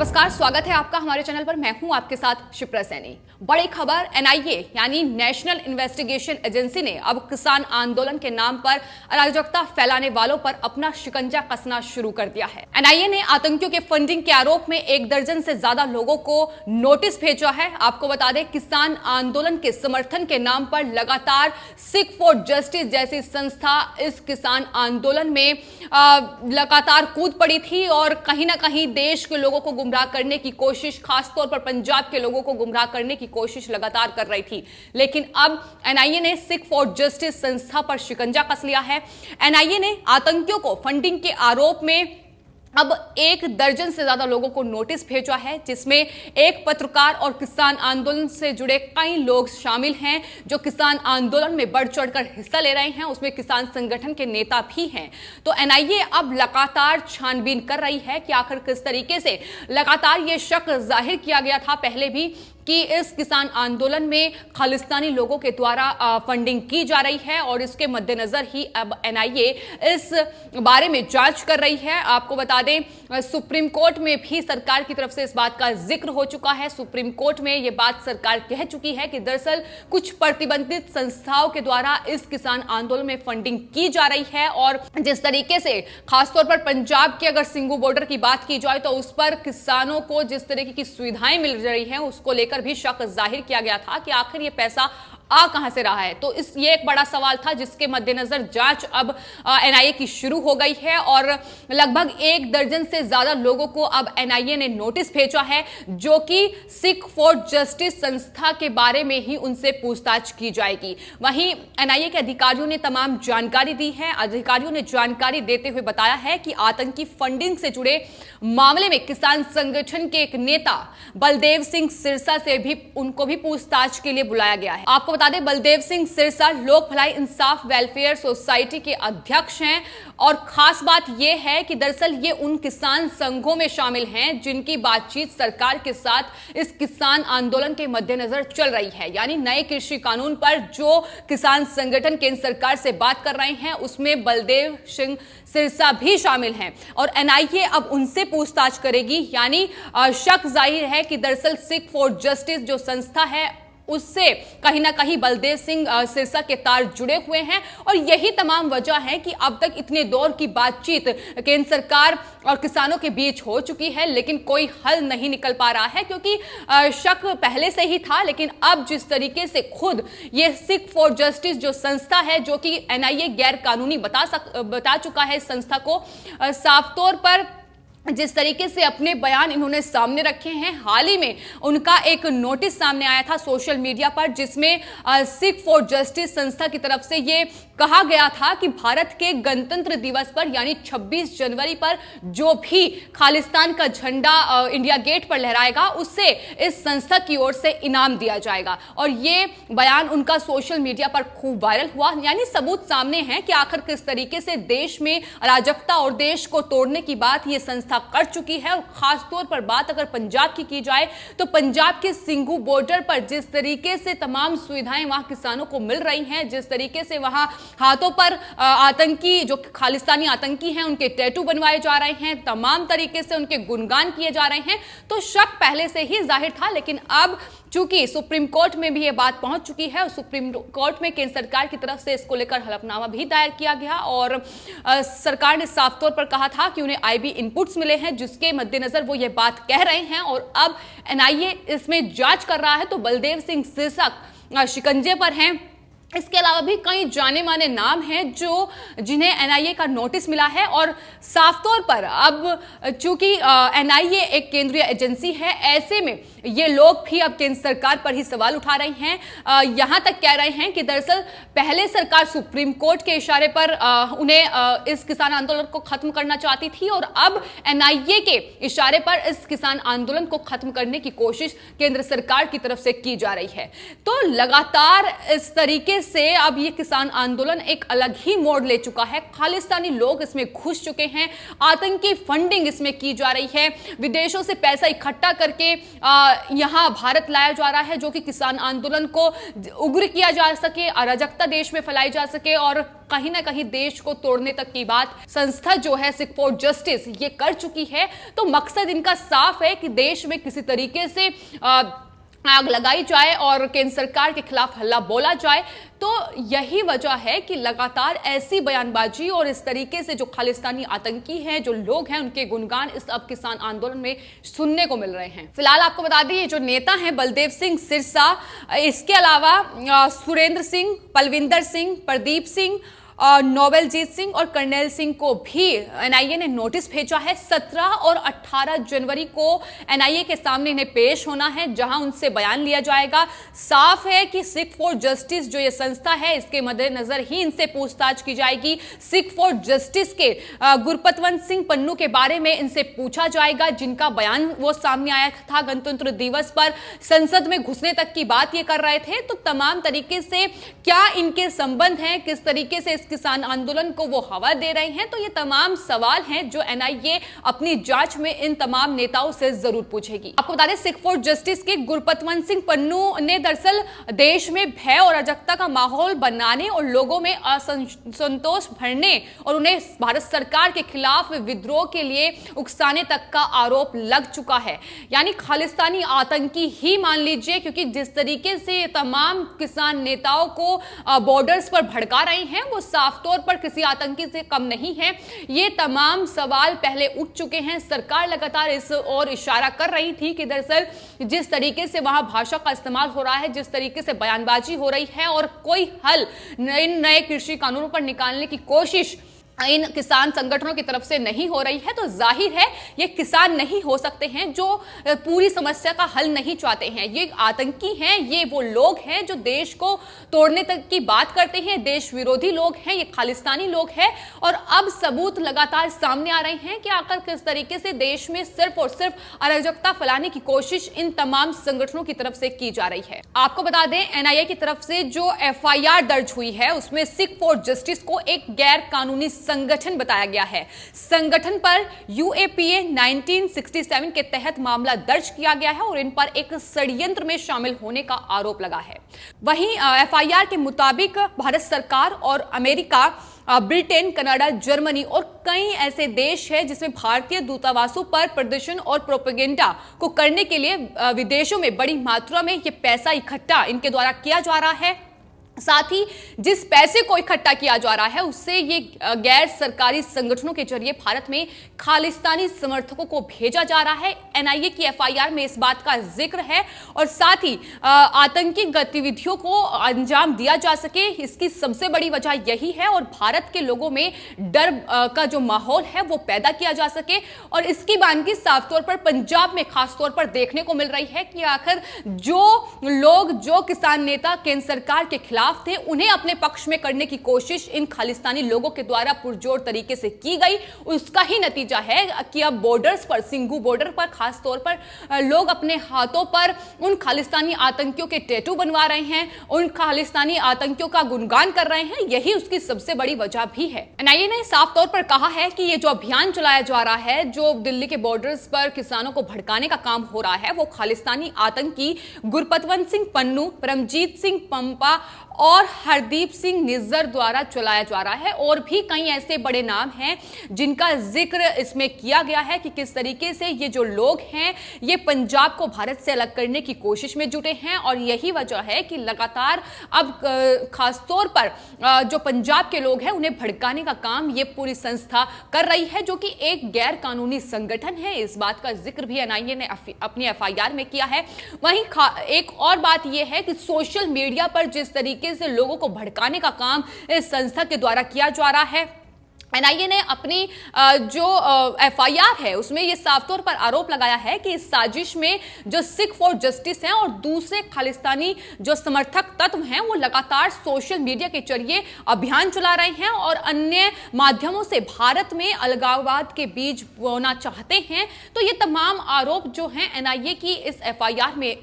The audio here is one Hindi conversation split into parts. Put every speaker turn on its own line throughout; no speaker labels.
नमस्कार, स्वागत है आपका हमारे चैनल पर। मैं हूं आपके साथ शिप्रा सैनी। बड़ी खबर, एनआईए यानी नेशनल इन्वेस्टिगेशन एजेंसी ने अब किसान आंदोलन के नाम पर अराजकता फैलाने वालों पर अपना शिकंजा कसना शुरू कर दिया है। एनआईए ने आतंकियों के फंडिंग के आरोप में 1 दर्जन से ज्यादा लोगों को नोटिस भेजा है। आपको बता दें, किसान आंदोलन के समर्थन के नाम पर लगातार सिख फॉर जस्टिस जैसी संस्था इस किसान आंदोलन में लगातार कूद पड़ी थी और कहीं ना कहीं देश के लोगों को गुमराह करने की कोशिश, खासतौर पर पंजाब के लोगों को गुमराह करने की कोशिश लगातार कर रही थी। लेकिन अब एनआईए ने सिख फॉर जस्टिस संस्था पर शिकंजा कस लिया है। एनआईए ने आतंकियों को फंडिंग के आरोप में अब 1 दर्जन से ज्यादा लोगों को नोटिस भेजा है, जिसमें एक पत्रकार और किसान आंदोलन से जुड़े कई लोग शामिल हैं जो किसान आंदोलन में बढ़ चढ़कर हिस्सा ले रहे हैं। उसमें किसान संगठन के नेता भी हैं। तो एनआईए अब लगातार छानबीन कर रही है कि आखिर किस तरीके से लगातार यह शक जाहिर किया गया था पहले भी कि इस किसान आंदोलन में खालिस्तानी लोगों के द्वारा फंडिंग की जा रही है और इसके मद्देनजर ही अब एनआईए इस बारे में जांच कर रही है। आपको बता दें, सुप्रीम कोर्ट में भी सरकार की तरफ से इस बात का जिक्र हो चुका है। सुप्रीम कोर्ट में यह बात सरकार कह चुकी है कि दरअसल कुछ प्रतिबंधित संस्थाओं के द्वारा इस किसान आंदोलन में फंडिंग की जा रही है और जिस तरीके से खासतौर पर पंजाब के अगर सिंघू बॉर्डर की बात की जाए तो उस पर किसानों को जिस तरीके की सुविधाएं मिल रही हैं उसको लेकर भी शक जाहिर किया गया था कि आखिर ये पैसा आ कहां से रहा है। तो ये एक बड़ा सवाल था जिसके मद्देनजर जांच अब एनआईए की शुरू हो गई है और लगभग 1 दर्जन से ज्यादा लोगों को अब एनआईए ने नोटिस भेजा है, जो कि सिख फॉर जस्टिस संस्था के बारे में ही उनसे पूछताछ की जाएगी। वहीं एनआईए के अधिकारियों ने तमाम जानकारी दी है। अधिकारियों ने जानकारी देते हुए बताया है कि आतंकी फंडिंग से जुड़े मामले में किसान संगठन के एक नेता बलदेव सिंह सिरसा से भी उनको भी पूछताछ के लिए बुलाया गया है। आपको बता दें, बलदेव सिंह सिरसा लोक भलाई इंसाफ वेलफेयर सोसाइटी के अध्यक्ष हैं और खास बात यह है कि दरअसल ये उन किसान संघों में शामिल हैं जिनकी बातचीत सरकार के साथ इस किसान आंदोलन के मद्देनजर चल रही है। यानी नए कृषि कानून पर जो किसान संगठन केंद्र सरकार से बात कर रहे हैं उसमें बलदेव सिंह सिरसा भी शामिल हैं और एनआईए अब उनसे पूछताछ करेगी। यानी शक जाहिर है कि दरअसल सिख फॉर जस्टिस जो संस्था है उससे कहीं ना कहीं बलदेव सिंह सिरसा के तार जुड़े हुए हैं और यही तमाम वजह है कि अब तक इतने दौर की बातचीत केंद्र सरकार और किसानों के बीच हो चुकी है, लेकिन कोई हल नहीं निकल पा रहा है क्योंकि शक पहले से ही था। लेकिन अब जिस तरीके से खुद ये सिख फॉर जस्टिस जो संस्था है, जो कि एनआईए गैर कानूनी बता चुका है इस संस्था को, साफ तौर पर जिस तरीके से अपने बयान इन्होंने सामने रखे हैं, हाल ही में उनका एक नोटिस सामने आया था सोशल मीडिया पर जिसमें सिख फॉर जस्टिस संस्था की तरफ से ये कहा गया था कि भारत के गणतंत्र दिवस पर यानी 26 जनवरी पर जो भी खालिस्तान का झंडा इंडिया गेट पर लहराएगा उससे इस संस्था की ओर से इनाम दिया जाएगा। और ये बयान उनका सोशल मीडिया पर खूब वायरल हुआ। यानी सबूत सामने है कि आखिर किस तरीके से देश में अराजकता और देश को तोड़ने की बात ये संस्था कर चुकी है। और खासतौर पर बात अगर पंजाब की जाए तो पंजाब के सिंघू बॉर्डर पर जिस तरीके से तमाम सुविधाएं वहां किसानों को मिल रही हैं, जिस तरीके से वहां हाथों पर आतंकी जो खालिस्तानी आतंकी हैं उनके टैटू बनवाए जा रहे हैं, तमाम तरीके से उनके गुणगान किए जा रहे हैं, तो शक पहले से ही जाहिर था। लेकिन अब चूंकि सुप्रीम कोर्ट में भी यह बात पहुंच चुकी है और सुप्रीम कोर्ट में केंद्र सरकार की तरफ से इसको लेकर हलफनामा भी दायर किया गया और सरकार ने साफ तौर पर कहा था कि उन्हें आईबी इनपुट्स मिले हैं जिसके मद्देनजर वो ये बात कह रहे हैं और अब एनआईए इसमें जांच कर रहा है। तो बलदेव सिंह सिरसा शिकंजे पर हैं। इसके अलावा भी कई जाने माने नाम हैं जिन्हें एनआईए का नोटिस मिला है और साफ तौर पर अब चूंकि एनआईए एक केंद्रीय एजेंसी है, ऐसे में ये लोग भी अब केंद्र सरकार पर ही सवाल उठा रहे हैं। यहां तक कह रहे हैं कि दरअसल पहले सरकार सुप्रीम कोर्ट के इशारे पर उन्हें इस किसान आंदोलन को खत्म करना चाहती थी और अब एनआईए के इशारे पर इस किसान आंदोलन को खत्म करने की कोशिश केंद्र सरकार की तरफ से की जा रही है। तो लगातार इस तरीके तरीके से अब ये किसान आंदोलन एक अलग ही मोड़ ले चुका है। खालिस्तानी लोग इसमें घुस चुके हैं, आतंकी फंडिंग इसमें की जा रही है, विदेशों से पैसा इकट्ठा करके यहां भारत लाया जा रहा है, जो कि किसान आंदोलन को उग्र किया जा सके, अराजकता देश में फैलाई जा सके और कहीं ना कहीं देश को तोड़ने तक की बात संस्था जो है सिख फॉर जस्टिस ये कर चुकी है। तो मकसद इनका साफ है कि देश में किसी तरीके से आग लगाई जाए और केंद्र सरकार के खिलाफ हल्ला बोला जाए। तो यही वजह है कि लगातार ऐसी बयानबाजी और इस तरीके से जो खालिस्तानी आतंकी हैं, जो लोग हैं, उनके गुणगान इस अब किसान आंदोलन में सुनने को मिल रहे हैं। फिलहाल आपको बता दें, ये जो नेता हैं बलदेव सिंह सिरसा, इसके अलावा सुरेंद्र सिंह, पलविंदर सिंह, प्रदीप सिंह, नोबेलजीत सिंह और कर्नैल सिंह को भी एनआईए ने नोटिस भेजा है। 17 और 18 जनवरी को एनआईए के सामने इन्हें पेश होना है, जहां उनसे बयान लिया जाएगा। साफ है कि सिख फॉर जस्टिस जो ये संस्था है, इसके मद्देनजर ही इनसे पूछताछ की जाएगी। सिख फॉर जस्टिस के गुरपतवंत सिंह पन्नू के बारे में इनसे पूछा जाएगा, जिनका बयान वो सामने आया था गणतंत्र दिवस पर, संसद में घुसने तक की बात ये कर रहे थे। तो तमाम तरीके से क्या इनके संबंध हैं, किस तरीके से किसान आंदोलन को वो हवा दे रहे हैं, तो ये तमाम सवाल हैं जो एनआईए अपनी जांच में इन तमाम नेताओं से जरूर पूछेगी। आपको बता दें, सिख फॉर जस्टिस के गुरपतवंत सिंह पन्नू ने दरअसल देश में भय और अराजकता का माहौल बनाने और लोगों में असंतोष भरने और उन्हें भारत सरकार के खिलाफ विद्रोह के लिए उकसाने तक का आरोप लग चुका है। यानी खालिस्तानी आतंकी ही मान लीजिए, क्योंकि जिस तरीके से तमाम किसान नेताओं को बॉर्डर्स पर भड़का रहे हैं वो साफ तौर पर किसी आतंकी से कम नहीं है। ये तमाम सवाल पहले उठ चुके हैं। सरकार लगातार इस ओर इशारा कर रही थी कि दरअसल जिस तरीके से वहां भाषा का इस्तेमाल हो रहा है, जिस तरीके से बयानबाजी हो रही है और कोई हल इन नए कृषि कानूनों पर निकालने की कोशिश इन किसान संगठनों की तरफ से नहीं हो रही है, तो जाहिर है ये किसान नहीं हो सकते हैं जो पूरी समस्या का हल नहीं चाहते हैं। ये आतंकी हैं, ये वो लोग हैं जो देश को तोड़ने तक की बात करते हैं, देश विरोधी लोग हैं, ये खालिस्तानी लोग हैं। और अब सबूत लगातार सामने आ रहे हैं कि आखिर किस तरीके से देश में सिर्फ और सिर्फ अराजकता फैलाने की कोशिश इन तमाम संगठनों की तरफ से की जा रही है। आपको बता दें, एनआईए की तरफ से जो एफआईआर दर्ज हुई है उसमें सिख फॉर जस्टिस को एक गैर कानूनी संगठन बताया गया है। संगठन पर यूएपीए 1967 के तहत मामला दर्ज किया गया है और इन पर एक षड्यंत्र में शामिल होने का आरोप लगा है। वहीं एफआईआर के मुताबिक भारत सरकार और अमेरिका, ब्रिटेन, कनाडा, जर्मनी और कई ऐसे देश हैं जिसमें भारतीय दूतावासों पर प्रदर्शन और प्रोपेगेंडा को करने के लिए विदेशों में बड़ी मात्रा में ये पैसा इकट्ठा इनके द्वारा किया जा रहा है। साथ ही जिस पैसे को इकट्ठा किया जा रहा है उससे ये गैर सरकारी संगठनों के जरिए भारत में खालिस्तानी समर्थकों को भेजा जा रहा है। एनआईए की एफआईआर में इस बात का जिक्र है और साथ ही आतंकी गतिविधियों को अंजाम दिया जा सके, इसकी सबसे बड़ी वजह यही है और भारत के लोगों में डर का जो माहौल है वो पैदा किया जा सके। और इसकी बानगी साफ तौर पर पंजाब में खास तौर पर देखने को मिल रही है कि आखिर जो लोग, जो किसान नेता केंद्र सरकार के खिलाफ थे, उन्हें अपने पक्ष में करने की कोशिश इन खालिस्तानी लोगों के द्वारा पुरजोर तरीके से की गई। उसका ही नतीजा है कि अब बॉर्डर्स पर, सिंगू बॉर्डर पर खास तौर पर लोग अपने हाथों पर उन खालिस्तानी आतंकियों के टैटू बनवा रहे हैं, उन खालिस्तानी आतंकियों का गुणगान कर रहे हैं। यही उसकी सबसे बड़ी वजह भी है। एनआईए ने साफ तौर पर कहा है कि ये जो अभियान चलाया जा रहा है, जो दिल्ली के बॉर्डर्स पर किसानों को भड़काने का काम हो रहा है, वो खालिस्तानी आतंकी गुरपतवंत सिंह पन्नू, परमजीत सिंह पंपा और हरदीप सिंह निज्जर द्वारा चलाया जा रहा है। और भी कई ऐसे बड़े नाम हैं जिनका जिक्र इसमें किया गया है कि किस तरीके से ये जो लोग हैं ये पंजाब को भारत से अलग करने की कोशिश में जुटे हैं। और यही वजह है कि लगातार अब खासतौर पर जो पंजाब के लोग हैं उन्हें भड़काने का काम ये पूरी संस्था कर रही है, जो कि एक गैर कानूनी संगठन है। इस बात का जिक्र भी एनआईए ने अपनी एफआईआर में किया है। वहीं एक और बात यह है कि सोशल मीडिया पर जिस तरीके से लोगों को भड़काने का काम इस संस्था के द्वारा किया जा रहा है, एनआईए ने अपनी जो एफआईआर है उसमें यह साफ तौर पर आरोप लगाया है कि इस साजिश में जो सिख फॉर जस्टिस हैं और दूसरे खालिस्तानी जो समर्थक तत्व हैं वो लगातार सोशल मीडिया के जरिए अभियान चला रहे हैं और अन्य माध्यमों से भारत में अलगाववाद के बीज बोना चाहते हैं। तो ये तमाम आरोप जो हैं एनआईए की इस एफआईआर में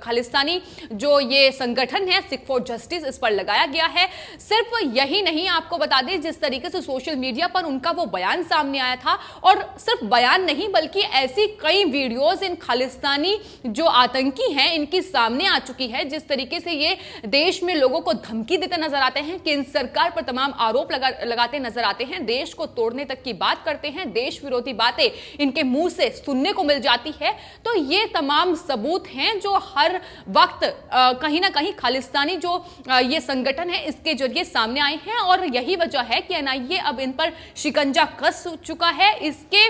खालिस्तानी जो ये संगठन है सिख फॉर जस्टिस इस पर लगाया गया है। सिर्फ यही नहीं, आपको बता दें जिस तरीके से सोशल मीडिया पर उनका वो बयान सामने आया था, और सिर्फ बयान नहीं बल्कि ऐसी कई वीडियोस इन खालिस्तानी जो आतंकी हैं इनकी सामने आ चुकी है, जिस तरीके से ये देश में लोगों को धमकी देते नजर आते हैं, केंद्र सरकार पर तमाम आरोप लगाते नजर आते हैं, देश को तोड़ने तक की बात करते हैं, देश विरोधी बातें इनके मुंह से सुनने को मिल जाती है। तो ये तमाम सबूत हैं जो हर वक्त कहीं ना कहीं खालिस्तानी जो ये संगठन है इसके जरिए सामने आए हैं, और यही वजह है कि एनआईए अब इन पर शिकंजा कस चुका है। इसके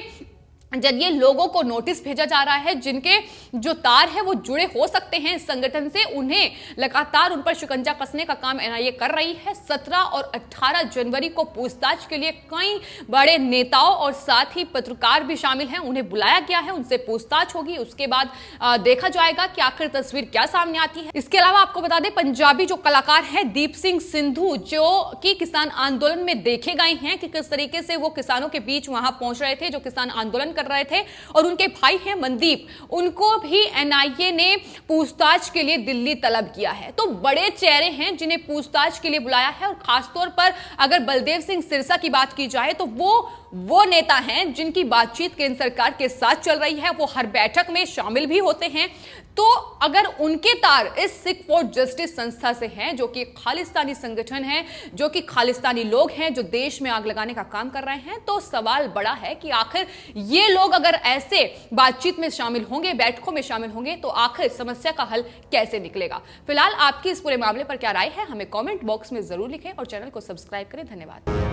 जरिए लोगों को नोटिस भेजा जा रहा है जिनके जो तार है वो जुड़े हो सकते हैं इस संगठन से, उन्हें लगातार उन पर शिकंजा कसने का काम एनआईए कर रही है। 17 और 18 जनवरी को पूछताछ के लिए कई बड़े नेताओं और साथ ही पत्रकार भी शामिल हैं, उन्हें बुलाया गया है, उनसे पूछताछ होगी, उसके बाद देखा जाएगा कि आखिर तस्वीर क्या सामने आती है। इसके अलावा आपको बता दें पंजाबी जो कलाकार है दीप सिंह सिंधु जो कि किसान आंदोलन में देखे गए हैं कि किस तरीके से वो किसानों के बीच वहां पहुंच रहे थे जो किसान आंदोलन कर रहे थे, और उनके भाई हैं मनदीप, उनको भी एनआईए ने पूछताछ के लिए दिल्ली तलब किया है। तो बड़े चेहरे हैं जिन्हें पूछताछ के लिए बुलाया है, और खासतौर पर अगर बलदेव सिंह सिरसा की बात की जाए तो वो नेता हैं जिनकी बातचीत केंद्र सरकार के साथ चल रही है, वो हर बैठक में शामिल भी होते हैं। तो अगर उनके तार इस सिख फॉर जस्टिस संस्था से हैं जो कि खालिस्तानी संगठन है, जो कि खालिस्तानी लोग हैं जो देश में आग लगाने का काम कर रहे हैं, तो सवाल बड़ा है कि आखिर ये लोग अगर ऐसे बातचीत में शामिल होंगे, बैठकों में शामिल होंगे, तो आखिर समस्या का हल कैसे निकलेगा। फिलहाल आपकी इस पूरे मामले पर क्या राय है हमें कमेंट बॉक्स में जरूर लिखें और चैनल को सब्सक्राइब करें। धन्यवाद।